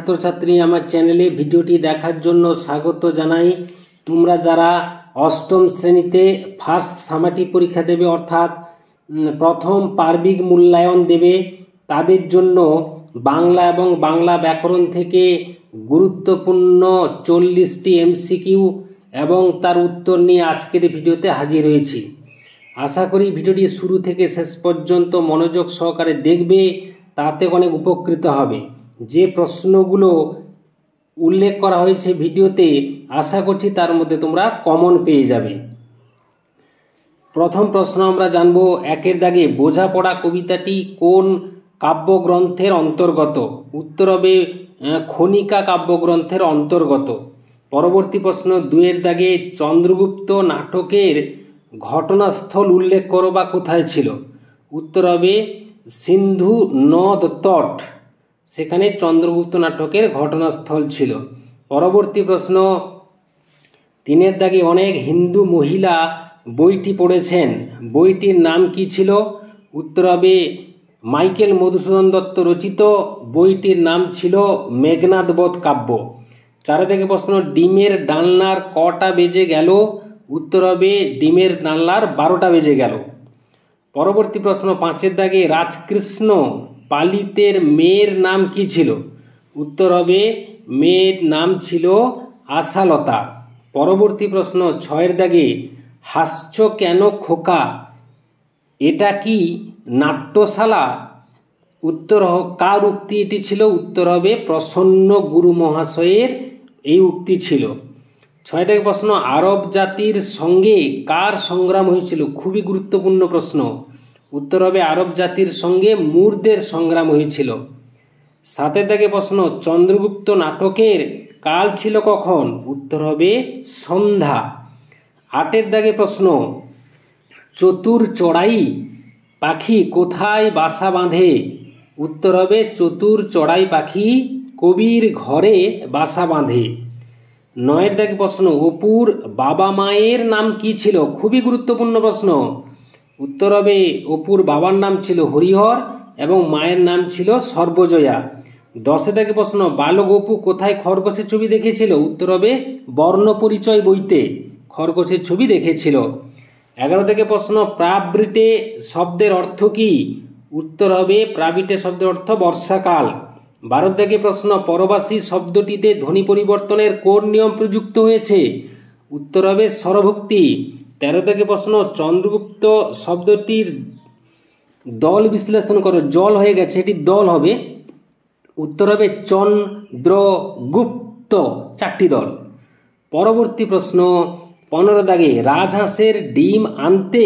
ছাত্রছাত্রী আমার চ্যানেলে ভিডিওটি দেখার জন্য স্বাগত জানাই। তোমরা যারা অষ্টম শ্রেণীতে ফার্স্ট সামাটিক পরীক্ষা দেবে অর্থাৎ প্রথম পার্বিক মূল্যায়ন দেবে, তাদের জন্য বাংলা এবং বাংলা ব্যাকরণ থেকে গুরুত্বপূর্ণ 40টি এমসিকিউ এবং তার উত্তর নিয়ে আজকের ভিডিওতে হাজির হয়েছি। আশা করি ভিডিওটি শুরু থেকে শেষ পর্যন্ত মনোযোগ সহকারে দেখবে, তাতে অনেক উপকৃত হবে। যে প্রশ্নগুলো উল্লেখ করা হয়েছে ভিডিওতে, আশা করছি তার মধ্যে তোমরা কমন পেয়ে যাবে। প্রথম প্রশ্ন আমরা জানব একের দাগে, বোঝাপড়া কবিতাটি কোন কাব্যগ্রন্থের অন্তর্গত? উত্তর হবে খনিকা কাব্যগ্রন্থের অন্তর্গত। পরবর্তী প্রশ্ন দুয়ের দাগে, চন্দ্রগুপ্ত নাটকের ঘটনাস্থল উল্লেখ করো বা কোথায় ছিল? উত্তর হবে সিন্ধু নদ তট, সেখানে চন্দ্রগুপ্ত নাটকের ঘটনাস্থল ছিল। পরবর্তী প্রশ্ন তিনের দাগে, অনেক হিন্দু মহিলা বইটি পড়েছেন, বইটির নাম কি ছিল? উত্তর হবে মাইকেল মধুসূদন দত্ত রচিত বইটির নাম ছিল মেঘনাদবধ কাব্য। চারে থেকে প্রশ্ন, ডিমের ডালনার কটা বেজে গেল? উত্তর হবে ডিমের ডালনার 12টা বেজে গেল। পরবর্তী প্রশ্ন পাঁচের দাগে, রাজকৃষ্ণ পালিতের মেয়ের নাম কি ছিল? উত্তর হবে মেয়ের নাম ছিল আশালতা। পরবর্তী প্রশ্ন ছয়ের দাগে, হাসছ কেন খোকা, এটা কি নাট্যশালা? উত্তর কার উক্তি এটি ছিল? উত্তর হবে প্রসন্ন গুরু মহাশয়ের এই উক্তি ছিল। ছয় থেকে প্রশ্ন, আরব জাতির সঙ্গে কার সংগ্রাম হয়েছিল? খুবই গুরুত্বপূর্ণ প্রশ্ন। উত্তর হবে আরব জাতির সঙ্গে মুরদের সংগ্রাম হয়েছিল। সাতের দাগে প্রশ্ন, চন্দ্রগুপ্ত নাটকের কাল ছিল কখন? উত্তর হবে সন্ধ্যা। আটের দাগে প্রশ্ন, চতুর চড়াই পাখি কোথায় বাসা বাঁধে? উত্তর হবে চতুর চড়াই পাখি কবির ঘরে বাসা বাঁধে। নয়ের দাগে প্রশ্ন, অপুর বাবা মায়ের নাম কি ছিল? খুবই গুরুত্বপূর্ণ প্রশ্ন। উত্তর হবে অপুর বাবার নাম ছিল হরিহর এবং মায়ের নাম ছিল সর্বজয়া। 10 দাগে প্রশ্ন, বালক অপু কোথায় খরগোশের ছবি দেখেছিল? উত্তর হবে বর্ণ পরিচয় বইতে খরগোশের ছবি দেখেছিল। 11 থেকে প্রশ্ন, প্রাবৃটে শব্দের অর্থ কি? উত্তর হবে প্রাবৃটে শব্দের অর্থ বর্ষাকাল। 12 থেকে প্রশ্ন, পরবাসী শব্দটিতে ধ্বনি পরিবর্তনের কোন নিয়ম প্রযুক্ত হয়েছে? উত্তর হবে স্বরভুক্তি। 13 থেকে প্রশ্ন, চন্দ্রগুপ্ত শব্দটির দল বিশ্লেষণ করো, জল হয়ে গেছে এটি দল হবে। উত্তর হবে চন্দ্রগুপ্ত, 4টি দল। পরবর্তী প্রশ্ন 15 দাগে, রাজহাঁসের ডিম আনতে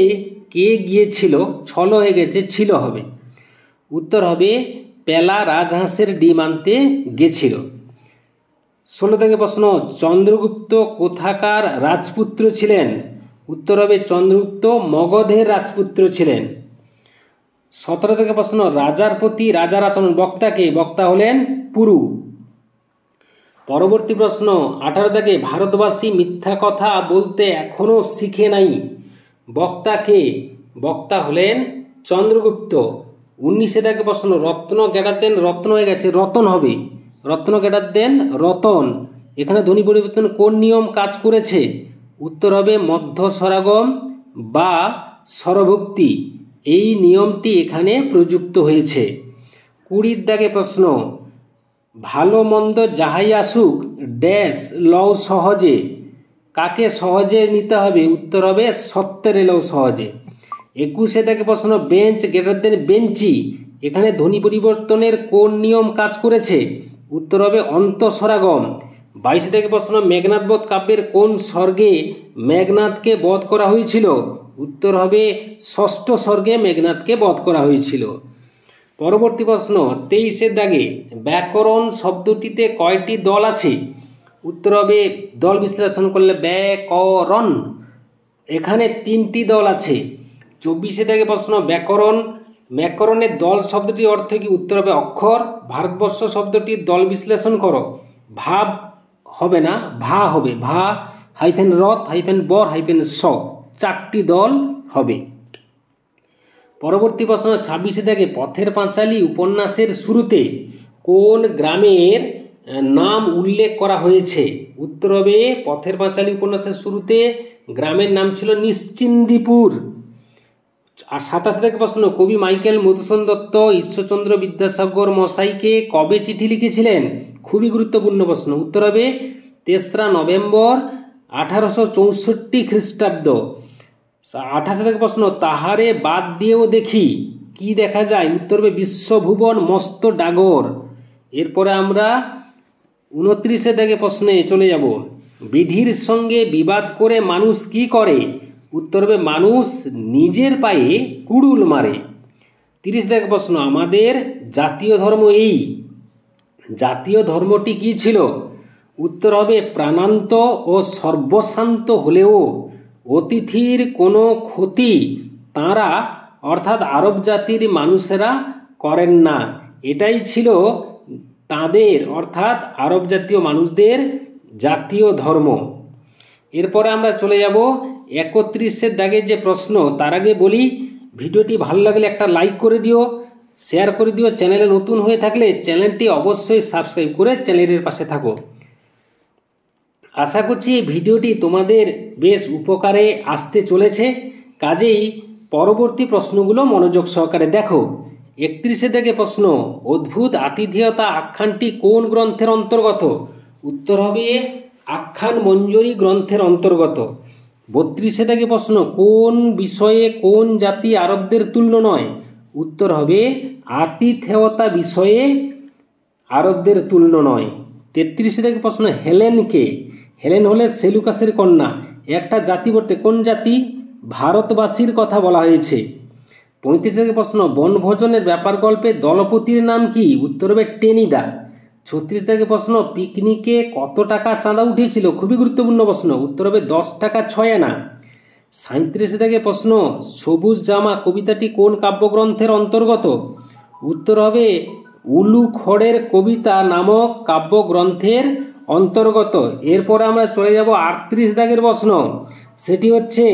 কে গিয়েছিল? ছল হয়ে গেছে, ছিল হবে। উত্তর হবে পেলা রাজহাঁসের ডিম আনতে গেছিল। 16 থেকে প্রশ্ন, চন্দ্রগুপ্ত কোথাকার রাজপুত্র ছিলেন? উত্তর হবে চন্দ্রগুপ্ত মগধের রাজপুত্র ছিলেন। 17 থেকে প্রশ্ন, রাজার প্রতি রাজার আচরণ, বক্তাকে? বক্তা হলেন পুরু। পরবর্তী প্রশ্ন 18 থেকে, ভারতবাসী মিথ্যা কথা বলতে এখনো শিখে নাই, বক্তাকে? বক্তা হলেন চন্দ্রগুপ্ত। 19 থেকে প্রশ্ন, রত্ন গেটার দেন, রত্ন হয়ে গেছে রতন হবে, রত্ন গেটার দেন রতন, এখানে ধ্বনি পরিবর্তন কোন নিয়ম কাজ করেছে? উত্তর হবে মধ্য স্বরাগম বা স্বরভুক্তি, এই নিয়মটি এখানে প্রযুক্ত হয়েছে। 20 দাগে প্রশ্ন, ভালো মন্দ যাহাই আসুক ড্যাশ লও সহজে, কাকে সহজে নিতে হবে? উত্তর হবে সত্যের লও সহজে। 21 থেকে প্রশ্ন, বেঞ্চ গ্রেটার দেন বেঞ্চি, এখানে ধ্বনি পরিবর্তনের কোন নিয়ম কাজ করেছে? উত্তর হবে অন্তঃস্বরাগম। 22 থেকে প্রশ্ন, মেঘনাদবধ কাব্যের কোন স্বর্গে মেঘনাদকে বধ করা হয়েছিল? উত্তর হবে ষষ্ঠ স্বর্গে মেঘনাদকে বধ করা হয়েছিল। পরবর্তী প্রশ্ন 23 দাগে, ব্যাকরণ শব্দটিতে কয়টি দল আছে? উত্তর হবে দল বিশ্লেষণ করলে ব্যাকরণ, এখানে 3টি দল আছে। 24 থেকে প্রশ্ন, ব্যাকরণের দল শব্দটির অর্থ কি? উত্তর হবে অক্ষর। ভারতবর্ষ শব্দটির দল বিশ্লেষণ করো, ভাব হবে না, ভা হবে, ভা হাইফেন রথ হাইফেন বর হাইফেন স, 4টি দল হবে। পরবর্তী প্রশ্ন 26 থেকে, পথের পাঁচালী উপন্যাসের শুরুতে কোন গ্রামের নাম উল্লেখ করা হয়েছে? উত্তর হবে পথের পাঁচালী উপন্যাসের শুরুতে গ্রামের নাম ছিল নিশ্চিন্দিপুর। আর 87 থেকে প্রশ্ন, কবি মাইকেল মধুসূদন দত্ত ঈশ্বরচন্দ্র বিদ্যাসাগর মশাইকে কবে চিঠি লিখেছিলেন? খুবই গুরুত্বপূর্ণ প্রশ্ন। উত্তর হবে 3রা নভেম্বর 1864 খ্রিস্টাব্দ। 88 থেকে প্রশ্ন, তাহারে বাদ দিয়েও দেখি কি দেখা যায়? উত্তর হবে বিশ্বভুবন মস্ত ডাগর। এরপরে আমরা 29 থেকে প্রশ্নে চলে যাব। বিধির সঙ্গে বিবাদ করে মানুষ কি করে? উত্তর হবে মানুষ নিজের পায়ে কুড়ুল মারে। 30 থেকে প্রশ্ন, আমাদের জাতীয় ধর্ম এই, জাতীয় ধর্মটি কি ছিল? উত্তর হবে প্রাণান্ত ও সর্বশান্ত হলেও অতিথির কোনো ক্ষতি তাঁরা অর্থাৎ আরব জাতির মানুষেরা করেন না। এটাই ছিল তাদের অর্থাৎ আরব জাতীয় মানুষদের জাতীয় ধর্ম। এরপরে আমরা চলে যাব 31 দাগের যে প্রশ্ন। তার আগে বলি, ভিডিওটি ভালো লাগলে একটা লাইক করে দিও, শেয়ার করে দিও। চ্যানেলে নতুন হয়ে থাকলে চ্যানেলটি অবশ্যই সাবস্ক্রাইব করে চ্যানেলের পাশে থাকো। আশা করছি এই ভিডিওটি তোমাদের বেশ উপকারে আসতে চলেছে, কাজেই পরবর্তী প্রশ্নগুলো মনোযোগ সহকারে দেখো। 31 থেকে প্রশ্ন, অদ্ভুত আতিথেয়তা আখ্যানটি কোন গ্রন্থের অন্তর্গত? উত্তর হবে আখ্যান মঞ্জরি গ্রন্থের অন্তর্গত। 32 থেকে প্রশ্ন, কোন বিষয়ে কোন জাতি আরবদের তুল্য নয়? উত্তর হবে আতিথেয়তা বিষয়ে আরবদের তুল্য নয়। 33 থেকে প্রশ্ন, হেলেন কে? হেলেন হলে সেলুকাসের কন্যা। একটা জাতি বলতে কোন জাতি? ভারতবাসীর কথা বলা হয়েছে। 35 থেকে প্রশ্ন, বনভোজনের ব্যাপার গল্পে দলপতির নাম কি? উত্তর হবে টেনিদা। 36 থেকে প্রশ্ন, পিকনিকে কত টাকা চাঁদা উঠেছিল? খুবই গুরুত্বপূর্ণ প্রশ্ন। উত্তর হবে 10 টাকা 6 আনা। 37 থেকে প্রশ্ন, সবুজ জামা কবিতাটি কোন কাব্যগ্রন্থের অন্তর্গত? উত্তর হবে উলু খড়ের কবিতা নামক কাব্যগ্রন্থের অন্তর্গত। এরপরে আমরা চলে যাব 38 দাগের প্রশ্ন। সেটি হচ্ছে,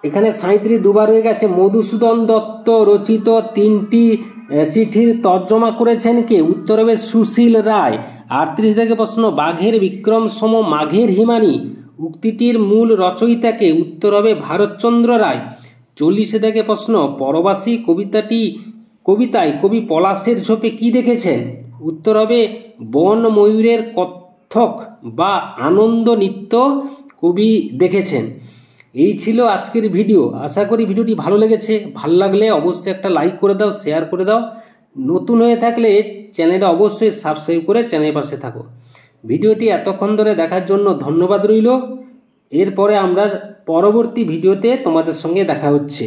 এখানে 37 দুবার হয়ে গেছে। মধুসূদন দত্ত রচিত 3টি চিঠির তর্জমা করেছেন কে? উত্তর হবে সুশীল রায়। 38 থেকে প্রশ্ন, বাঘের বিক্রম সম মাঘের হিমানী উক্তিটির মূল রচয়িতাকে? উত্তর হবে ভারতচন্দ্র রায়। 40 থেকে প্রশ্ন, পরবাসী কবিতায় কবি পলাশের ঝোপে কি দেখেছেন? উত্তর হবে বন ময়ূরের কত্থক বা আনন্দ নৃত্য কবি দেখেছেন। এই ছিল আজকের ভিডিও। আশা করি ভিডিওটি ভালো লেগেছে। ভালো লাগলে অবশ্যই একটা লাইক করে দাও, শেয়ার করে দাও। নতুন হয়ে থাকলে চ্যানেলটা অবশ্যই সাবস্ক্রাইব করে চ্যানেলের পাশে থাকো। ভিডিওটি এতক্ষণ ধরে দেখার জন্য ধন্যবাদ রইল। এরপরে আমরা পরবর্তী ভিডিওতে তোমাদের সঙ্গে দেখা হচ্ছে।